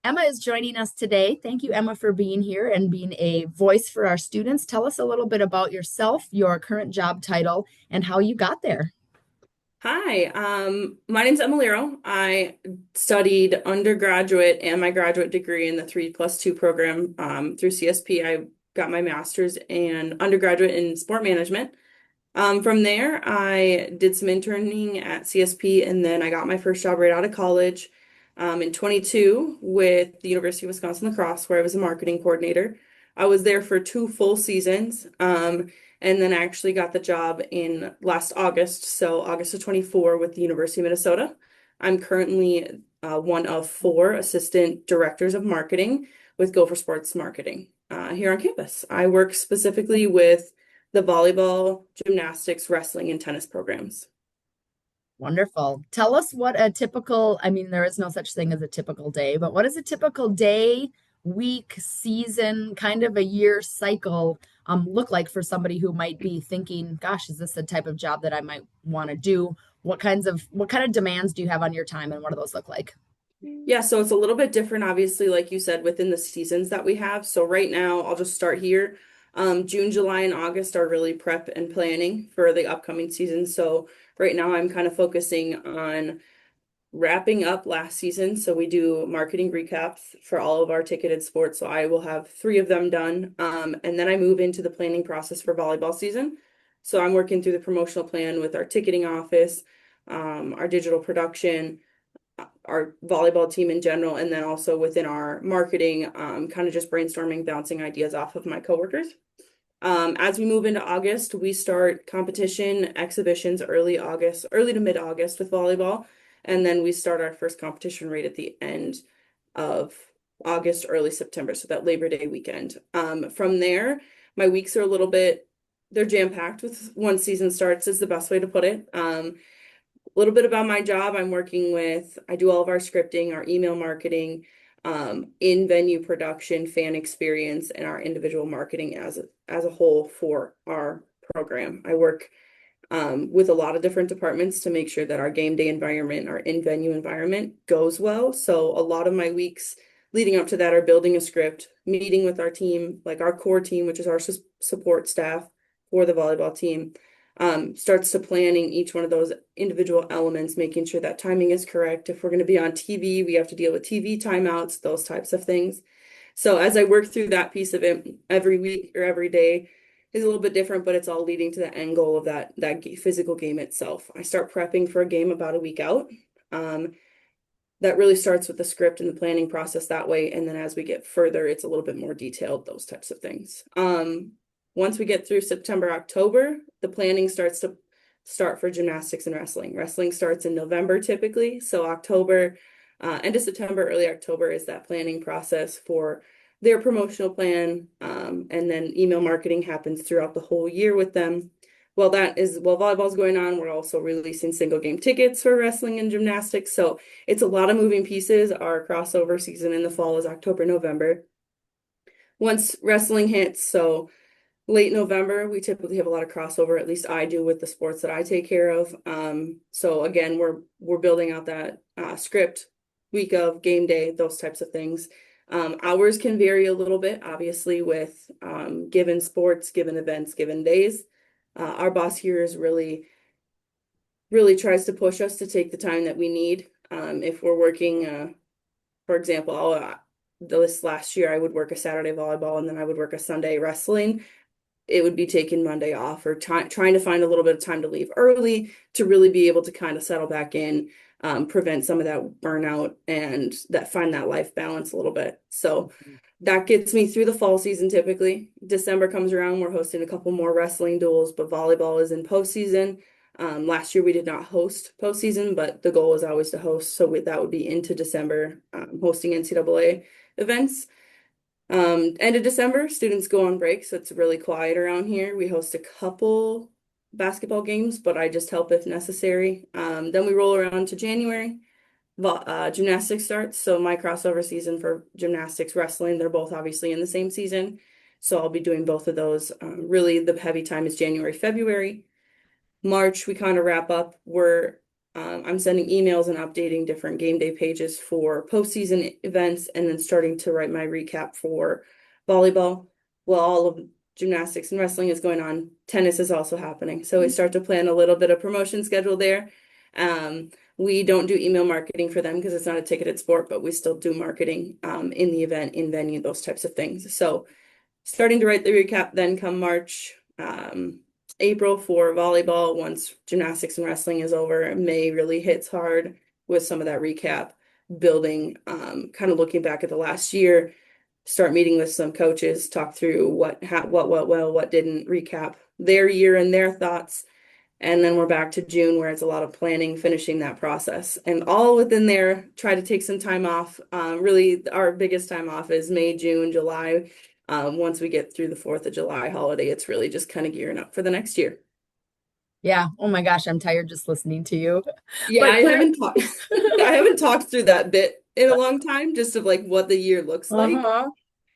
Emma is joining us today. Thank you, Emma, for being here and being a voice for our students. Tell us a little bit about yourself, your current job title, and how you got there. Hi, my name's Lero. I studied undergraduate and my graduate degree in the 3+2 program through CSP. I got my master's and undergraduate in sport management. From there, I did some interning at CSP and then I got my first job right out of college in 22 with the University of Wisconsin La Crosse, where I was a marketing coordinator. I was there for 2 full seasons. And then I actually got the job in last August, so August of 24 with the University of Minnesota. I'm currently one of four assistant directors of marketing with Go for Sports Marketing here on campus. I work specifically with the volleyball, gymnastics, wrestling, and tennis programs. Wonderful. Tell us what a typical, I mean, there is no such thing as a typical day, but what is a typical day, week, season, kind of a year cycle look like for somebody who might be thinking, gosh, is this the type of job that I might want to do? What kind of demands do you have on your time and what do those look like? Yeah, so it's a little bit different, obviously, like you said, within the seasons that we have. So right now, I'll just start here. June, July, and August are really prep and planning for the upcoming season. So right now, I'm kind of focusing on wrapping up last season. So we do marketing recaps for all of our ticketed sports. So I will have three of them done. And then I move into the planning process for volleyball season. So I'm working through the promotional plan with our ticketing office, our digital production, our volleyball team in general, and then also within our marketing, kind of just brainstorming, bouncing ideas off of my coworkers. As we move into August, we start competition exhibitions early August, early to mid-August with volleyball, and then we start our first competition right at the end of August, early September, so that Labor Day weekend. From there, my weeks are a little bit, they're jam-packed with once season starts is the best way to put it. A little bit about my job. I do all of our scripting, our email marketing, in-venue production, fan experience, and our individual marketing as a whole for our program. I work with a lot of different departments to make sure that our game day environment, our in-venue environment goes well. So a lot of my weeks leading up to that are building a script, meeting with our team, like our core team, which is our support staff for the volleyball team, starts to planning each one of those individual elements, making sure that timing is correct. If we're going to be on TV, we have to deal with TV timeouts, those types of things. So as I work through that piece of it every week or every day is a little bit different, but it's all leading to the end goal of that physical game itself. I start prepping for a game about a week out. That really starts with the script and the planning process that way. And then as we get further, it's a little bit more detailed, those types of things. Once we get through September, October, the planning starts to start for gymnastics and wrestling. Wrestling starts in November typically. So October, end of September, early October is that planning process for their promotional plan. And then email marketing happens throughout the whole year with them. While volleyball's going on, we're also releasing single game tickets for wrestling and gymnastics. So it's a lot of moving pieces. Our crossover season in the fall is October, November. Once wrestling hits, so late November, we typically have a lot of crossover, at least I do with the sports that I take care of. So again, we're building out that script week of game day, those types of things. Hours can vary a little bit, obviously, with given sports, given events, given days. Our boss here is really tries to push us to take the time that we need. If we're working, for example, this last year I would work a Saturday volleyball and then I would work a Sunday wrestling. It would be taking Monday off or trying to find a little bit of time to leave early to really be able to kind of settle back in, prevent some of that burnout and find that life balance a little bit. So that gets me through the fall season typically. December comes around, we're hosting a couple more wrestling duels, but volleyball is in postseason. Last year we did not host postseason, but the goal was always to host. So that would be into December, hosting NCAA events. End of December, students go on break, so it's really quiet around here. We host a couple basketball games, but I just help if necessary. Then we roll around to January. Gymnastics starts, so my crossover season for gymnastics, wrestling, they're both obviously in the same season. So I'll be doing both of those. Really, the heavy time is January, February. March, we kind of wrap up. We're I'm sending emails and updating different game day pages for postseason events, and then starting to write my recap for volleyball. While all of gymnastics and wrestling is going on, tennis is also happening. So we start to plan a little bit of promotion schedule there. We don't do email marketing for them because it's not a ticketed sport, but we still do marketing in the event, in venue, those types of things. So starting to write the recap then come March, April for volleyball. Once gymnastics and wrestling is over, May really hits hard with some of that recap, building, kind of looking back at the last year, start meeting with some coaches, talk through what didn't, recap their year and their thoughts. And then we're back to June where it's a lot of planning, finishing that process. And all within there, try to take some time off. Really, our biggest time off is May, June, July. Once we get through the 4th of July holiday, it's really just kind of gearing up for the next year. Yeah. Oh my gosh, I'm tired just listening to you. Yeah, But I clear. haven't talked I haven't talked through that bit in a long time, just of like what the year looks like. Uh-huh.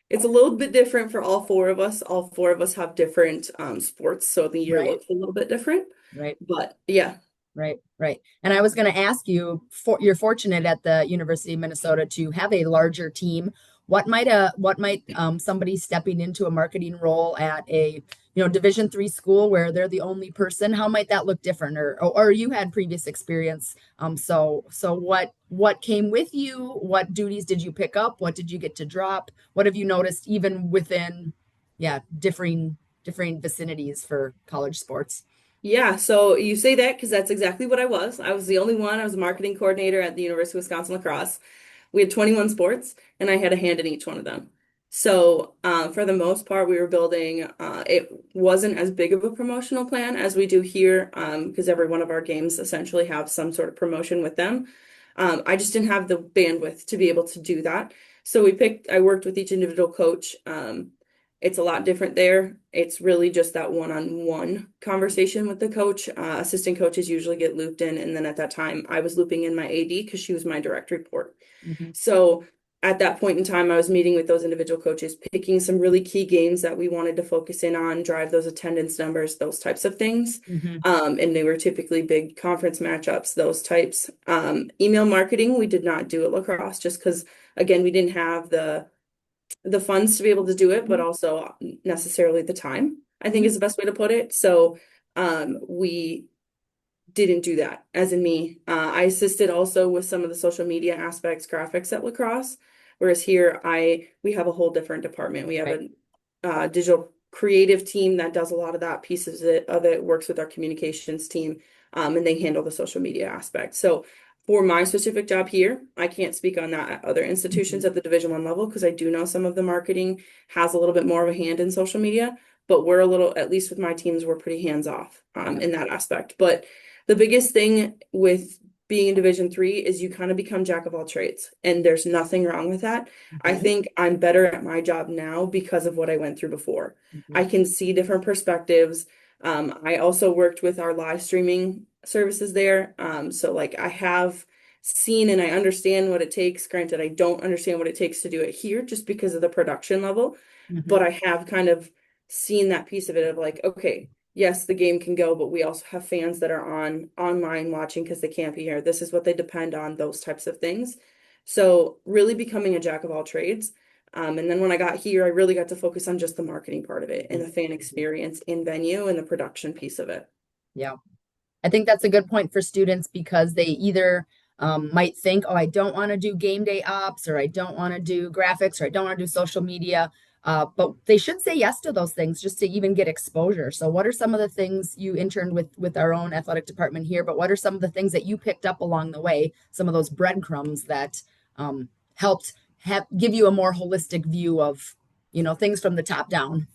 It's a little bit different for all four of us. All four of us have different sports, so the year Right. looks a little bit different. Right. But yeah. Right, right. And I was going to ask you, you're fortunate at the University of Minnesota to have a larger team. What might somebody stepping into a marketing role at a Division 3 school where they're the only person? How might that look different? Or you had previous experience. So what came with you? What duties did you pick up? What did you get to drop? What have you noticed even within, yeah, differing vicinities for college sports? Yeah, so you say that because that's exactly what I was. I was the only one. I was a marketing coordinator at the University of Wisconsin Lacrosse. We had 21 sports, and I had a hand in each one of them. So, for the most part, we were building, it wasn't as big of a promotional plan as we do here, because every one of our games essentially have some sort of promotion with them. I just didn't have the bandwidth to be able to do that. So I worked with each individual coach. It's a lot different there. It's really just that one-on-one conversation with the coach. Assistant coaches usually get looped in, and then at that time, I was looping in my AD because she was my direct report. Hmm. So at that point in time, I was meeting with those individual coaches, picking some really key games that we wanted to focus in on, drive those attendance numbers, those types of things. Hmm. And they were typically big conference matchups, those types. Email marketing, we did not do at lacrosse just because, again, we didn't have the funds to be able to do it, but also necessarily the time, I think Hmm. is the best way to put it. So we didn't do that, as in me. I assisted also with some of the social media aspects, graphics at lacrosse, whereas here we have a whole different department. We have Right. a digital creative team that does a lot of that pieces of it, works with our communications team, and they handle the social media aspect. So for my specific job here, I can't speak on that at other institutions Mhm. at the Division 1 level because I do know some of the marketing has a little bit more of a hand in social media, but we're a little, at least with my teams, we're pretty hands off Yeah. in that aspect. But the biggest thing with being in Division 3 is you kind of become jack of all trades, and there's nothing wrong with that. I Mhm. think I'm better at my job now because of what I went through before. I Mhm. can see different perspectives. I also worked with our live streaming services there. So like I have seen and I understand what it takes. Granted, I don't understand what it takes to do it here just because of the production level, but Mhm. I have kind of seen that piece of it of like, okay, yes, the game can go, but we also have fans that are online watching because they can't be here. This is what they depend on, those types of things. So really becoming a jack of all trades. And then when I got here, I really got to focus on just the marketing part of it and Mhm. the fan experience in venue and the production piece of it. Yeah. I think that's a good point for students because they either might think, oh, I don't want to do game day ops, or I don't want to do graphics, or I don't want to do social media. But they should say yes to those things just to even get exposure. So, what are some of the things you interned with our own athletic department here? But what are some of the things that you picked up along the way? Some of those breadcrumbs that helped give you a more holistic view of things from the top down.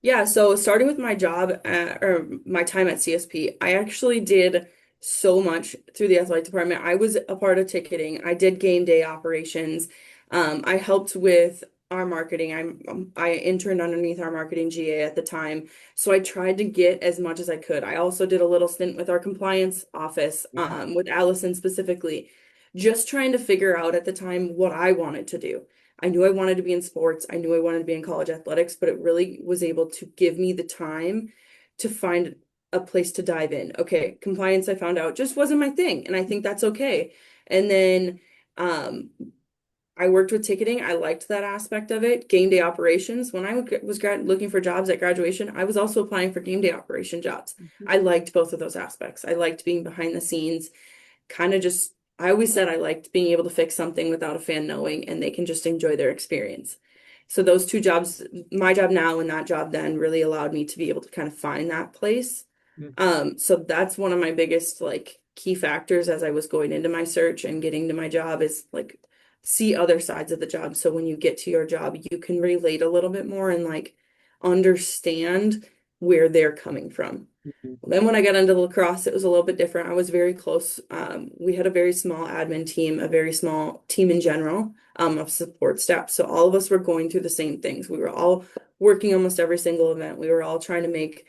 Yeah, so starting with my job or my time at CSP, I actually did so much through the athletic department. I was a part of ticketing. I did game day operations. I helped with our marketing. I interned underneath our marketing GA at the time, so I tried to get as much as I could. I also did a little stint with our compliance office, Yeah. with Allison specifically, just trying to figure out at the time what I wanted to do. I knew I wanted to be in sports. I knew I wanted to be in college athletics, but it really was able to give me the time to find a place to dive in. Okay, compliance I found out just wasn't my thing, and I think that's okay. And then um I worked with ticketing. I liked that aspect of it. Game day operations. When I was looking for jobs at graduation, I was also applying for game day operation jobs. Mhm. I liked both of those aspects. I liked being behind the scenes, kind of just, I always said I liked being able to fix something without a fan knowing and they can just enjoy their experience. So those two jobs, my job now and that job then, really allowed me to be able to kind of find that place. Mhm. So that's one of my biggest like key factors as I was going into my search and getting to my job is like see other sides of the job. So when you get to your job, you can relate a little bit more and like understand where they're coming from. Mhm. Then when I got into lacrosse, it was a little bit different. I was very close. We had a very small admin team, a very small team in general, of support staff. So all of us were going through the same things. We were all working almost every single event. We were all trying to make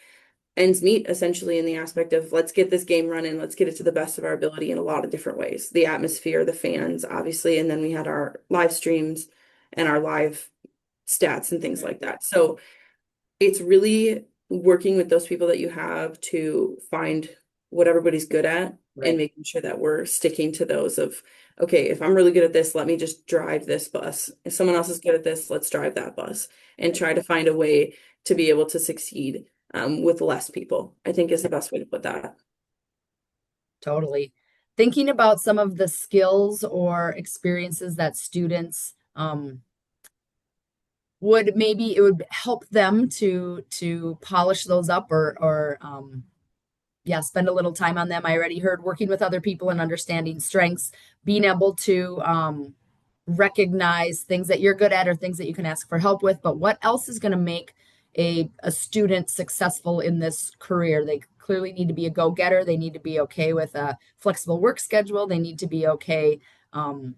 ends meet essentially in the aspect of let's get this game running, let's get it to the best of our ability in a lot of different ways. The atmosphere, the fans, obviously, and then we had our live streams and our live stats and things like that. So it's really working with those people that you have to find what everybody's good at and Right. making sure that we're sticking to those of, okay, if I'm really good at this, let me just drive this bus. If someone else is good at this, let's drive that bus and Right. try to find a way to be able to succeed with less people, I think is the best way to put that. Totally. Thinking about some of the skills or experiences that students would maybe it would help them to polish those up or yeah, spend a little time on them. I already heard working with other people and understanding strengths, being able to recognize things that you're good at or things that you can ask for help with. But what else is going to make a student successful in this career? They clearly need to be a go-getter. They need to be okay with a flexible work schedule. They need to be okay um,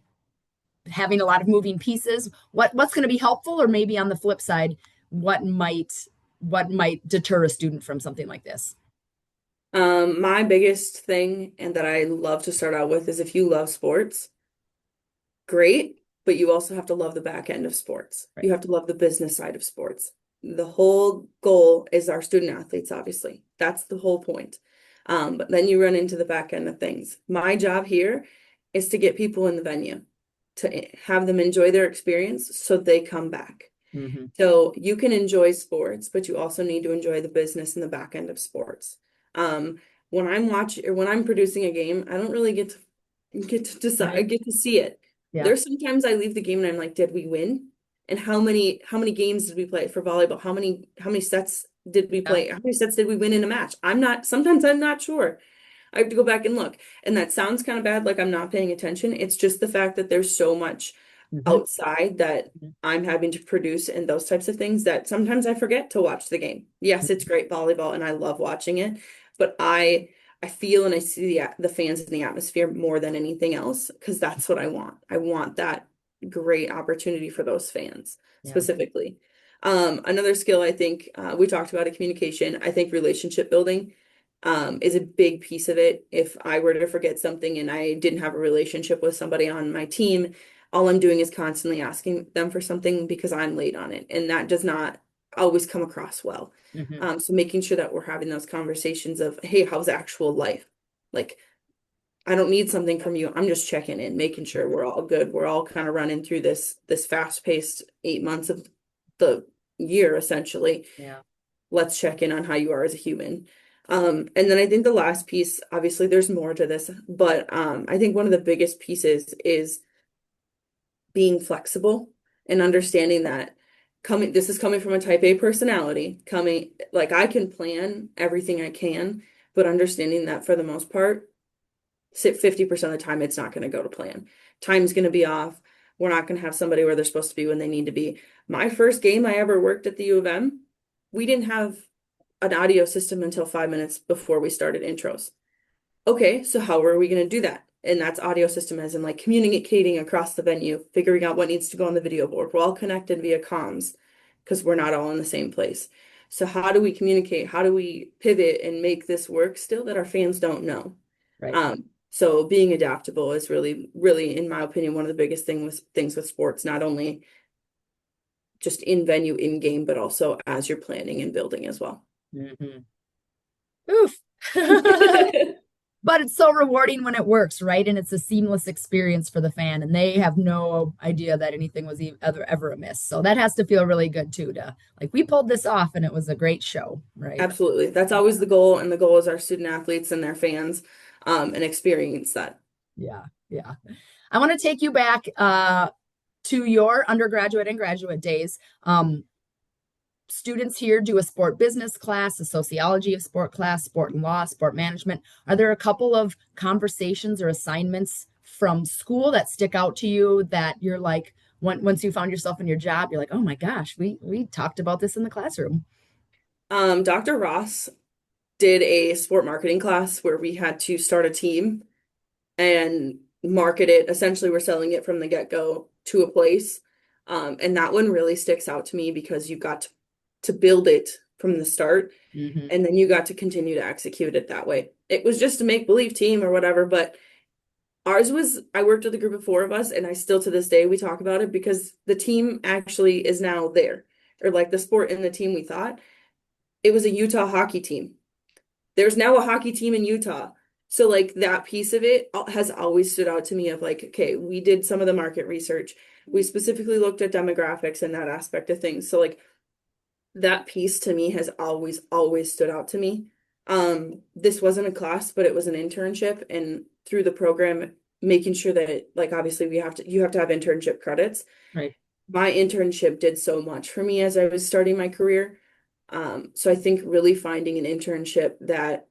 having a lot of moving pieces. What's going to be helpful, or maybe on the flip side, what might what might deter a student from something like this? My biggest thing and that I love to start out with is if you love sports, great, but you also have to love the back end of sports. Right. You have to love the business side of sports. The whole goal is our student athletes, obviously. That's the whole point. But then you run into the back end of things. My job here is to get people in the venue, to have them enjoy their experience so they come back. Mm-hmm. So you can enjoy sports, but you also need to enjoy the business and the back end of sports. Um, when I'm watching or when I'm producing a game, I don't really get to decide, I Right. get to see it. Yeah. There's sometimes I leave the game and I'm like, did we win? And how many games did we play for volleyball? How many sets did we Yeah. play? How many sets did we win in a match? Sometimes I'm not sure. I have to go back and look. And that sounds kind of bad, like I'm not paying attention. It's just the fact that there's so much Mm-hmm. outside that I'm having to produce and those types of things that sometimes I forget to watch the game. Yes, it's great volleyball and I love watching it, but I feel and I see the fans in the atmosphere more than anything else because that's what I want. I want that great opportunity for those fans Yeah. specifically. Another skill I think we talked about a communication. I think relationship building is a big piece of it. If I were to forget something and I didn't have a relationship with somebody on my team, all I'm doing is constantly asking them for something because I'm late on it. And that does not always come across well. Mm-hmm. So making sure that we're having those conversations of, hey, how's actual life? Like, I don't need something from you. I'm just checking in, making sure we're all good. We're all kind of running through this fast-paced 8 months of the year, essentially. Yeah. Let's check in on how you are as a human. And then I think the last piece, obviously there's more to this, but I think one of the biggest pieces is being flexible and understanding that this is coming from a type A personality, coming like I can plan everything I can, but understanding that for the most part, 50% of the time it's not going to go to plan. Time's going to be off. We're not going to have somebody where they're supposed to be when they need to be. My first game I ever worked at the U of M, we didn't have an audio system until 5 minutes before we started intros. Okay, so how are we going to do that? And that's audio system as in like communicating across the venue, figuring out what needs to go on the video board. We're all connected via comms because we're not all in the same place. So how do we communicate? How do we pivot and make this work still that our fans don't know? Right. So being adaptable is really, really, in my opinion, one of the biggest things with sports, not only just in venue, in game, but also as you're planning and building as well. Mm-hmm. Oof. But it's so rewarding when it works, right? And it's a seamless experience for the fan, and they have no idea that anything was ever amiss. So that has to feel really good too, to like we pulled this off and it was a great show, right? Absolutely. That's always the goal, and the goal is our student athletes and their fans and experience that. Yeah, yeah. I want to take you back to your undergraduate and graduate days. Students here do a sport business class, a sociology of sport class, sport and law, sport management. Are there a couple of conversations or assignments from school that stick out to you that you're like, once you found yourself in your job, you're like, oh my gosh, we talked about this in the classroom. Dr. Ross did a sport marketing class where we had to start a team and market it. Essentially, we're selling it from the get-go to a place. And that one really sticks out to me because you got to build it from the start, Hmm. and then you got to continue to execute it that way. It was just a make-believe team or whatever, but ours was, I worked with a group of four of us, and I still to this day we talk about it because the team actually is now there, or like the sport and the team we thought. It was a Utah hockey team. There's now a hockey team in Utah. So like that piece of it has always stood out to me of like, okay, we did some of the market research. We specifically looked at demographics and that aspect of things. So like that piece to me has always stood out to me. This wasn't a class, but it was an internship, and through the program, making sure that like obviously you have to have internship credits. Right. My internship did so much for me as I was starting my career. So I think really finding an internship that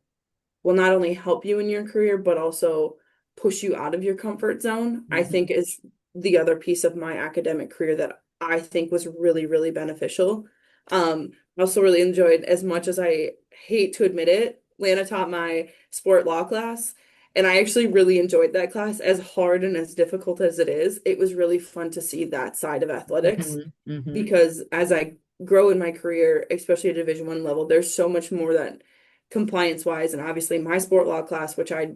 will not only help you in your career, but also push you out of your comfort zone, I Hmm. think is the other piece of my academic career that I think was really beneficial. I also really enjoyed, as much as I hate to admit it, Lana taught my sport law class. And I actually really enjoyed that class, as hard and as difficult as it is. It was really fun to see that side of athletics Hmm. Hmm. because as I grow in my career, especially at Division I level, there's so much more that compliance wise, and obviously my sport law class, which I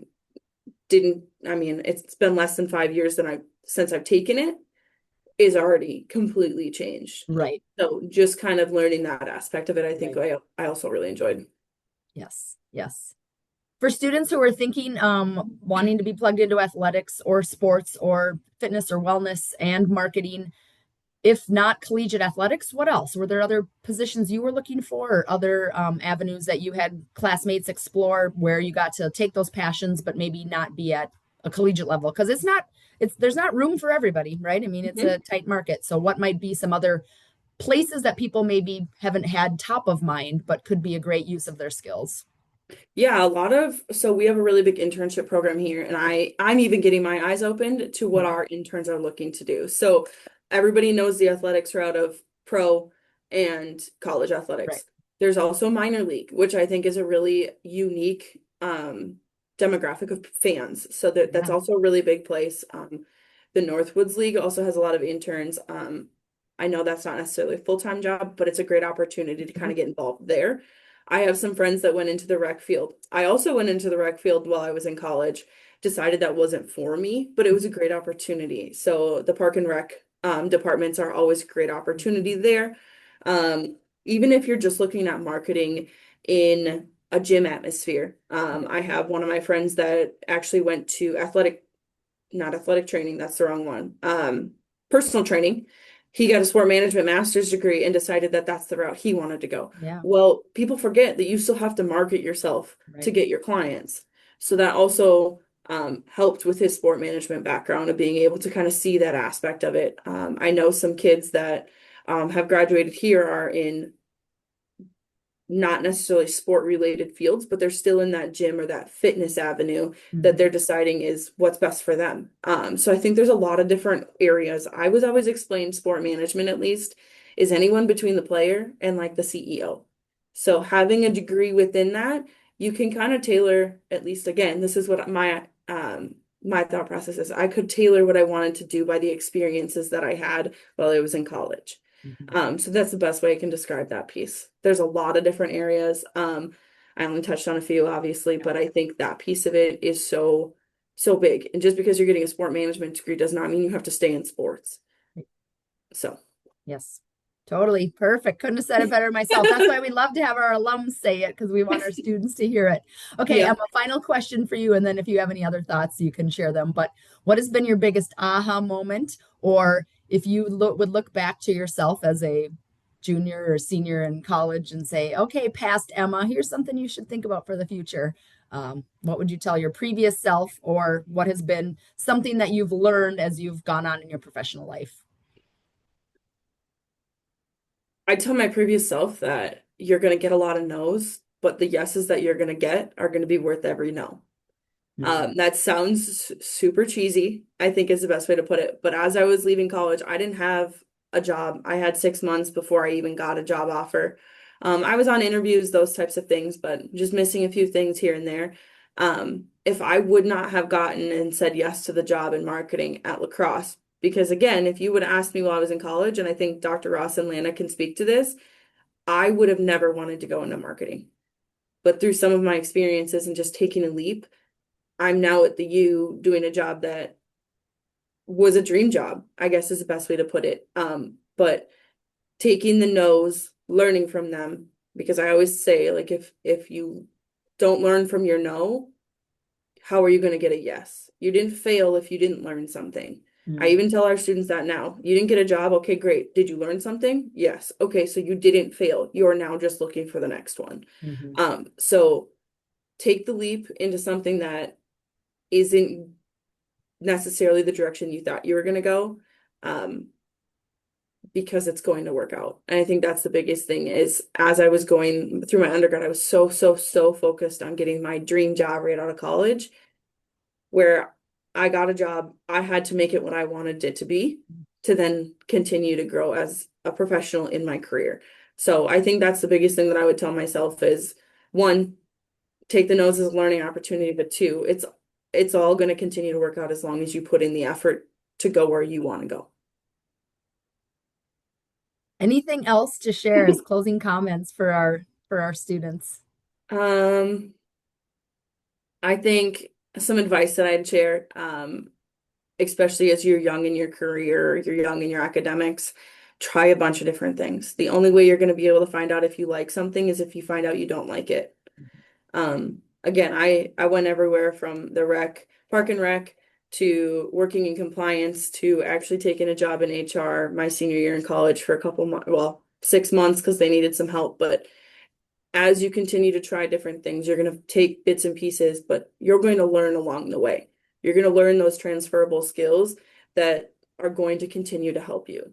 didn't, I mean, it's been less than 5 years since I've taken it, is already completely changed. Right. So just kind of learning that aspect of it, I think Right. I also really enjoyed. Yes. Yes. For students who are thinking, wanting to be plugged into athletics or sports or fitness or wellness and marketing, if not collegiate athletics, what else? Were there other positions you were looking for or other avenues that you had classmates explore where you got to take those passions, but maybe not be at a collegiate level? Because there's not room for everybody, right? I mean, it's a Mhm. tight market. So, what might be some other places that people maybe haven't had top of mind, but could be a great use of their skills? Yeah, so we have a really big internship program here, and I'm even getting my eyes opened to what Mhm. our interns are looking to do. So everybody knows the athletics route of pro and college Right. athletics. There's also minor league, which I think is a really unique demographic of fans. So that's Yeah. also a really big place. The Northwoods League also has a lot of interns. I know that's not necessarily a full-time job, but it's a great opportunity to kind Mhm. of get involved there. I have some friends that went into the rec field. I also went into the rec field while I was in college, decided that wasn't for me, but it was a great opportunity. So the park and rec departments are always a great opportunity there. Even if you're just looking at marketing in a gym atmosphere. I have one of my friends that actually went to not athletic training, that's the wrong one. Personal training. He got a sport management master's degree and decided that that's the route he wanted to go. Yeah. Well, people forget that you still have to market yourself to Right. get your clients. So that also helped with his sport management background of being able to kind of see that aspect of it. I know some kids that have graduated here are in not necessarily sport related fields, but they're still in that gym or that fitness avenue that Hmm. they're deciding is what's best for them. So I think there's a lot of different areas. I was always explained sport management, at least, is anyone between the player and like the CEO. So having a degree within that, you can kind of tailor, at least again, this is what my thought process is. I could tailor what I wanted to do by the experiences that I had while I was in college. Hmm. So that's the best way I can describe that piece. There's a lot of different areas. I only touched on a few, obviously, Yeah. but I think that piece of it is so big. And just because you're getting a sport management degree does not mean you have to stay in sports. Right. So, Yes. Totally perfect. Couldn't have said it better myself. That's why we love to have our alums say it because we want our students to hear it. Okay, Yeah. Emma, final question for you, and then if you have any other thoughts, you can share them. But what has been your biggest aha moment, or if you would look back to yourself as a junior or senior in college and say, "Okay, past Emma, here's something you should think about for the future." What would you tell your previous self, or what has been something that you've learned as you've gone on in your professional life? I tell my previous self that you're going to get a lot of no's, but the yeses that you're going to get are going to be worth every no. Mhm. That sounds super cheesy, I think is the best way to put it. But as I was leaving college, I didn't have a job. I had 6 months before I even got a job offer. I was on interviews, those types of things, but just missing a few things here and there. If I would not have gotten and said yes to the job in marketing at Lacrosse, because again, if you would have asked me while I was in college, and I think Dr. Ross and Lana can speak to this, I would have never wanted to go into marketing. But through some of my experiences and just taking a leap, I'm now at the U doing a job that was a dream job, I guess is the best way to put it. But taking the no's, learning from them, because I always say, like, if you don't learn from your no, how are you going to get a yes? You didn't fail if you didn't learn something. I Mhm. even tell our students that now. You didn't get a job. Okay, great. Did you learn something? Yes. Okay, so you didn't fail. You're now just looking for the next one. Mhm. So take the leap into something that isn't necessarily the direction you thought you were going to go, um, because it's going to work out. And I think that's the biggest thing is as I was going through my undergrad, I was so focused on getting my dream job right out of college, where I got a job, I had to make it what I wanted it to be to then continue to grow as a professional in my career. So I think that's the biggest thing that I would tell myself is one, take the no's as a learning opportunity, but two, it's all going to continue to work out as long as you put in the effort to go where you want to Anything else to share as closing comments for our students? go. I think some advice that I'd share, especially as you're young in your career, you're young in your academics, try a bunch of different things. The only way you're going to be able to find out if you like something is if you find out you don't like it. Again, I went everywhere from the park and rec, to working in compliance, to actually taking a job in HR my senior year in college for a couple months, well, 6 months because they needed some help. But as you continue to try different things, you're going to take bits and pieces, but you're going to learn along the way. You're going to learn those transferable skills that are going to continue to help you.